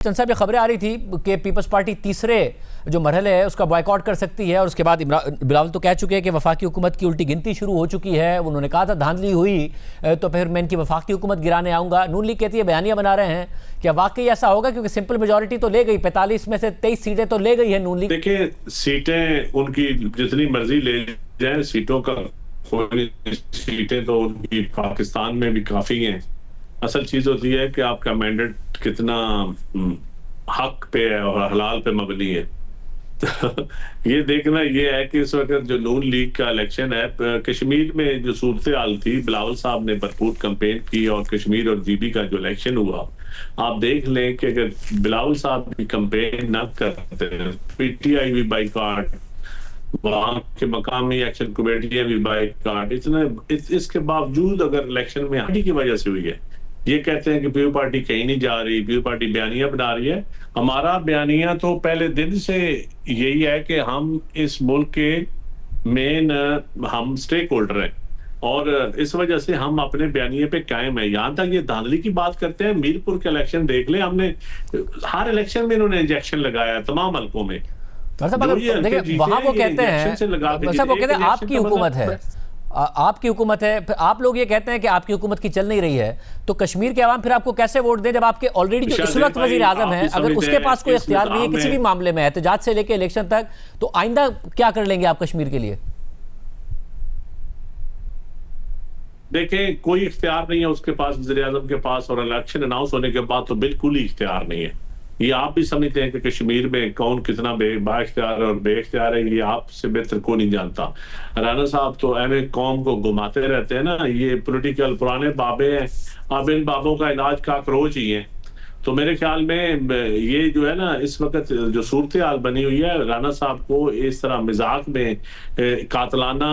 साहब ये खबरें आ रही थी कि पीपल्स पार्टी तीसरे जो मरहले है उसका बॉयकॉट कर सकती है और उसके बाद बिलावल तो कह चुके हैं कि वफाकी हुकूमत की उल्टी गिनती शुरू हो चुकी है। उन्होंने कहा था धांधली हुई तो फिर मैं इनकी वफाकी हुकूमत गिराने आऊँगा। नून लीग कहती है बयानियाँ बना रहे हैं, क्या वाकई ऐसा होगा? क्योंकि सिंपल मेजोरिटी तो ले गई, 45 में से 23 सीटें तो ले गई है नून लीग। देखिए, सीटें उनकी जितनी मर्जी ले जाए, सीटों का कोई सीटें तो उनकी पाकिस्तान में भी काफी हैं। असल चीज होती है कि आपका मैंडेट कितना हक पे है और हलाल पे मबनी है। तो ये देखना ये है कि इस वक्त जो नून लीग का इलेक्शन है, कश्मीर में जो सूरत हाल थी, बिलावल साहब ने भरपूर कैंपेन की और कश्मीर और जीबी का जो इलेक्शन हुआ, आप देख लें कि अगर बिलावल साहब की कैंपेन न करते, पीटीआई भी बाइकआउट, वहां के मकामी एक्शन कमेटियां भी बाइकआउट, इसके बावजूद अगर इलेक्शन में हारी की वजह से हुई है। ये कहते हैं कि पीपल पार्टी कहीं नहीं जा रही, पीपल पार्टी बयानियां बना रही है। हमारा बयानियां तो पहले दिन से यही है कि हम इस मुल्क के मेन हम स्टेक होल्डर हैं और इस वजह से हम अपने बयानिए पे कायम है। यहाँ तक ये धांधली की बात करते हैं, मीरपुर के इलेक्शन देख ले, हमने हर इलेक्शन में इन्होंने इंजेक्शन लगाया तमाम हल्कों में। देखिए वहां वो कहते हैं आपकी हुकूमत है, आपकी हुकूमत है, फिर आप लोग ये कहते हैं कि आपकी हुकूमत की चल नहीं रही है, तो कश्मीर के अवाम फिर आपको कैसे वोट दें जब आपके ऑलरेडी जो इस वक्त वजीर आजम है, अगर उसके पास कोई इख्तियार नहीं है किसी भी मामले में, एहतजाज से लेकर इलेक्शन तक, तो आइंदा क्या कर लेंगे आप कश्मीर के लिए? देखें, कोई इख्तियार नहीं है उसके पास, वज़ीर आज़म के पास, और इलेक्शन अनाउंस होने के बाद तो बिल्कुल ही इख्तियार नहीं है। ये आप भी समझते हैं कि कश्मीर में कौन कितना बाइख्तियार और बेख्तियार है, ये आपसे बेहतर को नहीं जानता। राना साहब तो ऐसे कौम को घुमाते रहते हैं ना, ये पॉलिटिकल पुराने बाबे हैं, अब इन बाबों का इलाज काकरोच ही है। तो मेरे ख्याल में ये जो है ना, इस वक्त जो सूरत हाल बनी हुई है, राना साहब को इस तरह मजाक में कातलाना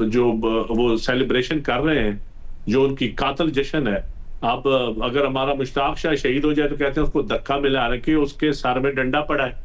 जो वो सेलिब्रेशन कर रहे हैं, जो उनकी कातल जश्न है। अब अगर हमारा मुश्ताक शाह शहीद हो जाए तो कहते हैं उसको धक्का मिला रखे, उसके सर में डंडा पड़ा है।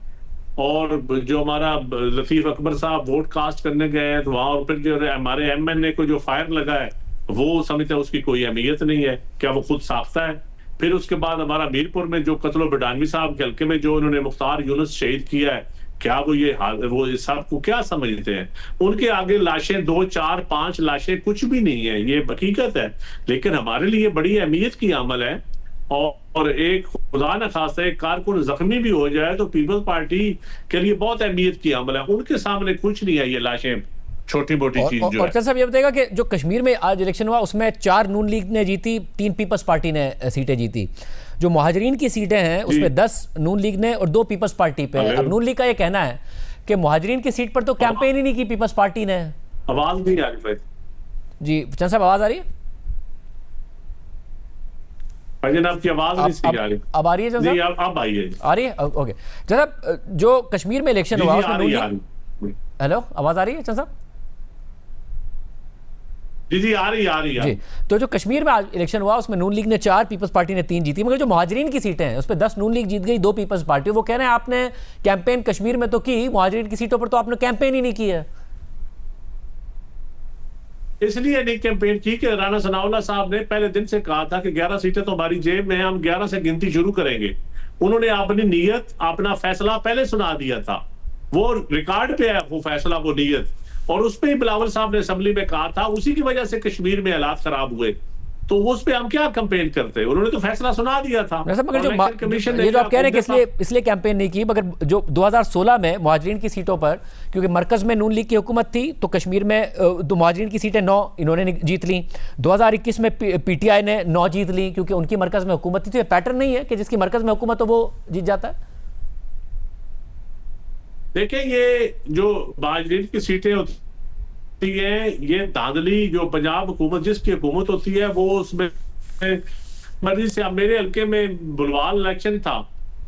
और जो हमारा लतीफ अकबर साहब वोट कास्ट करने गए हैं तो वहां, और फिर जो हमारे एमएनए को जो फायर लगा है, वो समझते हैं उसकी कोई अहमियत नहीं है, क्या वो खुद साख्ता है। फिर उसके बाद हमारा मीरपुर में जो कत्ल बडानवी साहब के हल्के में जो उन्होंने मुख्तार यूनुस शहीद किया है, क्या वो सब को क्या समझते हैं? उनके आगे लाशें 2, 4, 5 लाशें कुछ भी नहीं है, ये हकीकत है। लेकिन हमारे लिए बड़ी अहमियत की अमल है। और एक खुदा न खास्ता एक कारकुन जख्मी भी हो जाए तो पीपल्स पार्टी के लिए बहुत अहमियत की अमल है। उनके सामने कुछ नहीं है, ये लाशें छोटी मोटी चीज जो है। साहब ये बताएगा कि जो कश्मीर में आज इलेक्शन हुआ उसमें 4 नून लीग ने जीती, 3 पीपल्स पार्टी ने सीटें जीती। जो मुहाजिरीन की सीटें हैं उसमें 10 नून लीग ने और 2 पीपल्स पार्टी पे। अब नून लीग का ये कहना है कि मुहाजिरीन की सीट पर तो कैंपेन ही नहीं की पीपल्स पार्टी ने। आवाज नहीं आ रही जी चंद साहब, आवाज आ रही है? आपकी आवाज नहीं सही आ रही। अब आ रही है? जी अब आई है, आ रही है, ओके। जनाब, जो कश्मीर में इलेक्शन हुआ उसमें नून लीग, हेलो आवाज आ रही है चंद साहब? जी आ रही है। तो जो कश्मीर में आज इलेक्शन हुआ उसमें नून लीग ने 4, पीपल्स पार्टी ने 3 जीती, मगर जो मुहाजिरीन की सीटें हैं उस पर 10 नून लीग जीत गई, 2 पीपल्स पार्टी। वो कह रहे हैं आपने कैंपेन कश्मीर में तो की, मुहाजिरीन की सीटों पर तो आपने कैंपेन ही नहीं की है। इसलिए नहीं कैंपेन की कि राना सनाउल्लाह साहब ने पहले दिन से कहा था कि 11 सीटें तो हमारी जेब में है, हम 11 से गिनती शुरू करेंगे। उन्होंने अपनी नीयत, अपना फैसला पहले सुना दिया था, वो रिकॉर्ड पे है वो फैसला, वो नीयत, और उस पर ही बिलावल साहब ने असेंबली में कहा था। उसी की वजह से कश्मीर में हालात खराब हुए, तो उस पे हम क्या कैंपेन करते? उन्होंने तो फैसला सुना दिया था। मगर जो ये जो आप कह रहे हैं कि इसलिए कैंपेन नहीं की, मगर जो 2016 में मुहाजिरीन की सीटों पर, क्योंकि मरकज में नून लीग की हुकूमत थी, तो कश्मीर में मुहाजिरीन की सीटें 9 इन्होंने जीत ली। 2021 में पीटीआई ने 9 जीत ली क्योंकि उनकी मरकज में हुकूमत थी। तो ये पैटर्न नहीं है कि जिसकी मरकज में हुकूमत हो वो जीत जाता है? देखिए, ये जो मुहाजिरीन की सीटें है, ये धांधली जो पंजाब हुकूमत जिसकी हुकूमत होती है, वो उसमें मर्जी से। अब मेरे हल्के में बुलवाल इलेक्शन था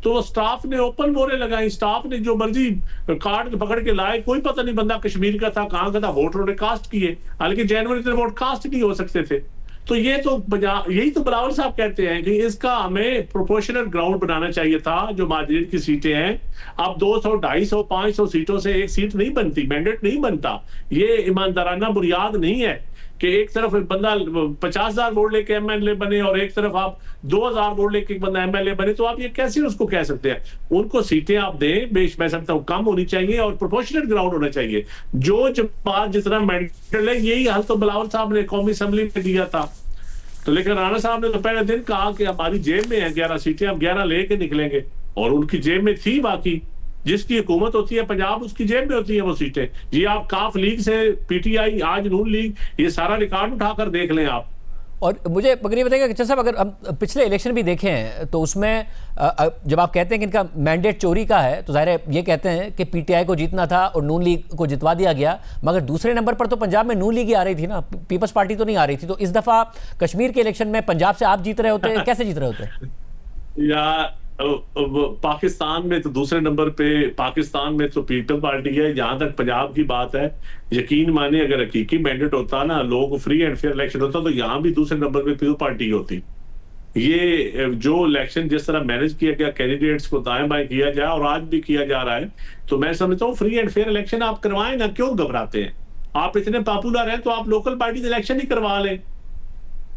तो स्टाफ ने ओपन मोहरें लगाई, स्टाफ ने जो मर्जी कार्ड पकड़ के लाए, कोई पता नहीं बंदा कश्मीर का था, कहाँ का था, वोटरों ने कास्ट किए, हालांकि जनवरी से वोट कास्ट नहीं हो सकते थे। तो ये तो यही तो बिलावल साहब कहते हैं कि इसका हमें प्रोपोर्शनल ग्राउंड बनाना चाहिए था। जो माजरीन की सीटें हैं, अब 200, 250, 500 सीटों से एक सीट नहीं बनती, मैंडेट नहीं बनता। ये ईमानदाराना बुनियाद नहीं है कि एक तरफ बंदा 50,000 वोट लेके एमएलए बने और एक तरफ आप 2,000 वोट लेके बंदा एमएलए बने। तो आप ये कैसे उसको कह सकते हैं? उनको सीटें आप दें, मैं समझता हूं कम होनी चाहिए और प्रोपोर्शनल ग्राउंड होना चाहिए। जो जमात जितना मैंडेट है, यही हाल तो बिलावल साहब ने कौमी असेंबली में दिया था। तो लेकिन राणा साहब ने तो पहले दिन कहा कि हमारी जेब में है 11 सीटें, हम 11 लेके निकलेंगे, और उनकी जेब में थी। बाकी जिसकी हुकूमत होती है पंजाब, उसकी जेब में होती है वो सीटें। ये आप काफ लीग से पीटीआई, आज नून लीग, ये सारा रिकॉर्ड उठाकर देख लें आप। और मुझे अगर ये बताइएगा कि साहब, अगर हम पिछले इलेक्शन भी देखे हैं तो उसमें जब आप कहते हैं कि इनका मैंडेट चोरी का है, तो जाहिर है ये कहते हैं कि पीटीआई को जीतना था और नून लीग को जितवा दिया गया, मगर दूसरे नंबर पर तो पंजाब में नून लीग ही आ रही थी ना, पीपल्स पार्टी तो नहीं आ रही थी। तो इस दफा कश्मीर के इलेक्शन में पंजाब से आप जीत रहे होते, कैसे जीत रहे होते? या पाकिस्तान में तो दूसरे नंबर पे पाकिस्तान में तो पीपल पार्टी है। जहां तक पंजाब की बात है, यकीन माने अगर हकीकी मैंडेट होता ना, लोगों को फ्री एंड फेयर इलेक्शन होता, तो यहाँ भी दूसरे नंबर पे पीपल पार्टी होती। ये जो इलेक्शन जिस तरह मैनेज किया गया, कैंडिडेट्स को दाएं बाएं किया जाए, और आज भी किया जा रहा है, तो मैं समझता हूँ फ्री एंड फेयर इलेक्शन आप करवाएं ना। क्यों घबराते हैं? आप इतने पॉपुलर हैं तो आप लोकल पार्टी इलेक्शन ही करवा लें।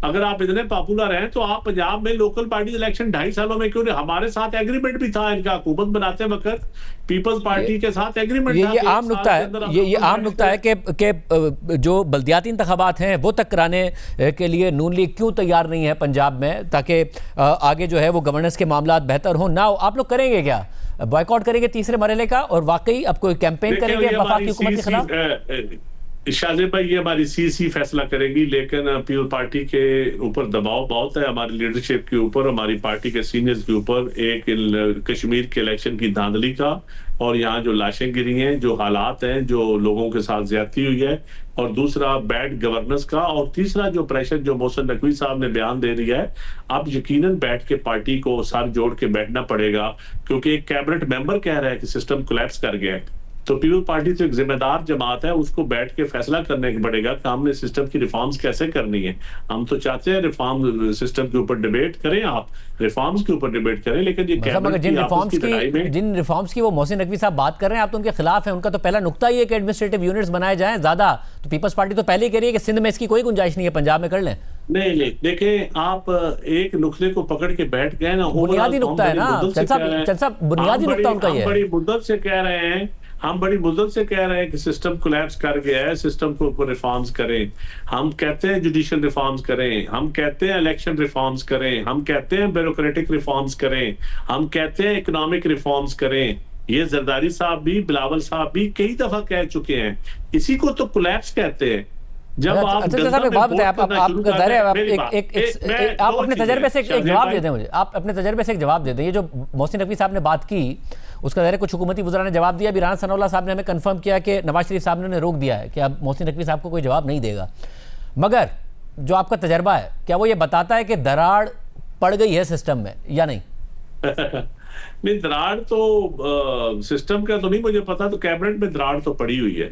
अगर आप इतने पॉपुलर हैं तो आप पंजाब में लोकल पार्टी इलेक्शन 2.5 सालों में क्यों नहीं? हमारे साथ एग्रीमेंट भी था, इनका हुकूमत बनाते वक्त पीपल्स पार्टी के साथ एग्रीमेंट था। ये आम नुक्ता है, ये आम नुक्ता है कि जो बल्दियाती इंतखाबात हैं वो तक कराने के लिए नून लीग क्यों तैयार नहीं है पंजाब में, ताकि आगे जो है वो गवर्नेंस के मामला बेहतर हो ना। आप लोग करेंगे क्या, बॉयकॉट करेंगे तीसरे मरहले का, और वाकई अब कोई कैंपेन करेंगे वफाकी हुकूमत के खिलाफ? शाहजेब भाई, ये हमारी सीसी फैसला करेगी, लेकिन पीपल पार्टी के ऊपर दबाव बहुत है, हमारी लीडरशिप के ऊपर, हमारी पार्टी के सीनियर्स के ऊपर, एक कश्मीर के इलेक्शन की धांधली का, और यहाँ जो लाशें गिरी हैं, जो हालात हैं, जो लोगों के साथ ज्यादती हुई है, और दूसरा बैड गवर्नेंस का, और तीसरा जो प्रेशर जो मोहसिन नकवी साहब ने बयान दे दिया है। अब यकीनन बैठ के पार्टी को सर जोड़ के बैठना पड़ेगा, क्योंकि एक कैबिनेट मेंबर कह रहा है कि सिस्टम कोलैप्स कर गया है। तो पीपल पार्टी तो एक जिम्मेदार जमात है, उसको बैठ के फैसला करने पड़ेगा कि हमने सिस्टम की रिफॉर्म्स कैसे करनी है। हम तो चाहते हैं रिफॉर्म सिस्टम के ऊपर डिबेट करें, आप रिफॉर्म्स के ऊपर डिबेट करें, लेकिन ये जिन रिफॉर्म्स की वो मोहसिन नकवी साहब बात कर रहे हैं, आप तो उनके खिलाफ हैं। उनका तो पहला नुक्ता ही है कि एडमिनिस्ट्रेटिव यूनिट्स बनाए जाएं ज्यादा। तो पीपल्स पार्टी तो पहले ही कह रही है कि सिंध में इसकी कोई गुंजाइश नहीं है, पंजाब में कर लें। नहीं, देखें, आप एक नुक्ते को पकड़ के बैठ गए ना, बुनियादी नुक्ता है ना बुनियादी नुक्ता उनका ये है। बड़ी मुद्दत से कह रहे हैं, हम बड़ी मुद्दत से कह रहे हैं कि सिस्टम कोलैप्स कर गया है, सिस्टम को ऊपर रिफॉर्म्स करें। हम कहते हैं जुडिशियल रिफॉर्म्स करें, हम कहते हैं इलेक्शन रिफॉर्म्स करें, हम कहते हैं ब्यूरोक्रेटिक रिफॉर्म्स करें, हम कहते हैं इकोनॉमिक रिफॉर्म्स करें। ये जरदारी साहब भी, बिलावल साहब भी कई दफा कह चुके हैं। इसी को तो कोलैप्स कहते हैं। जब आप अपने तजर्बे से एक जवाब दे दें मुझे, आप अपने तजर्बे से एक जवाब दे दें। ये जो मोहसिन नकवी साहब ने बात की, उसका ज़ाहिर कुछ हुकूमती वज़रा ने जवाब दिया। अभी राना सनाउल्लाह साहब ने हमें कंफर्म किया कि नवाज शरीफ साहब ने उन्हें रोक दिया है कि अब मोहसिन नकवी साहब को कोई जवाब नहीं देगा। मगर जो आपका तजर्बा है, क्या वो ये बताता है कि दरार पड़ गई है सिस्टम में या नहीं? नहीं, दरार तो सिस्टम का तो नहीं मुझे पता, तो कैबिनेट में दरार तो पड़ी हुई है।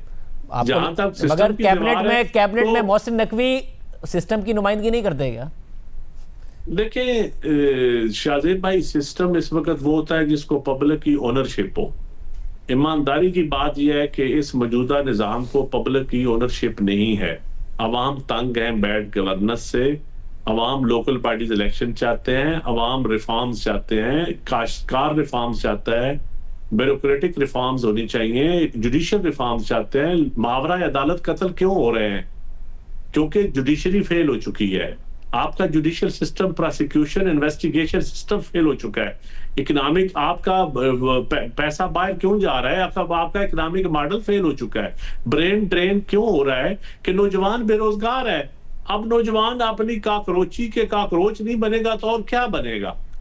जहां तक मगर कैबिनेट में मोहसिन नकवी सिस्टम की नुमाइंदगी नहीं करते क्या? देखिए शाहजेब भाई, सिस्टम इस वक्त वो होता है जिसको पब्लिक की ओनरशिप हो। ईमानदारी की बात यह है कि इस मौजूदा निजाम को पब्लिक की ओनरशिप नहीं है। अवाम तंग है बैड गवर्नेंस से, अवाम लोकल पार्टीज इलेक्शन चाहते हैं, अवाम रिफॉर्म्स चाहते हैं, काश्तकार रिफॉर्म्स चाहता है, ब्यूरोक्रेटिक रिफॉर्म्स होनी चाहिए, जुडिशियल रिफॉर्म्स चाहते हैं। मावरा अदालत कत्ल क्यों हो रहे हैं? क्योंकि जुडिशरी फेल हो चुकी है। आपका judicial system, prosecution, investigation system fail हो चुका है। इकोनॉमिक आपका पैसा बाहर क्यों जा रहा है? आपका इकोनॉमिक मॉडल फेल हो चुका है। ब्रेन ड्रेन क्यों हो रहा है कि नौजवान बेरोजगार है। अब नौजवान अपनी काकरोची के काकरोच नहीं बनेगा तो और क्या बनेगा?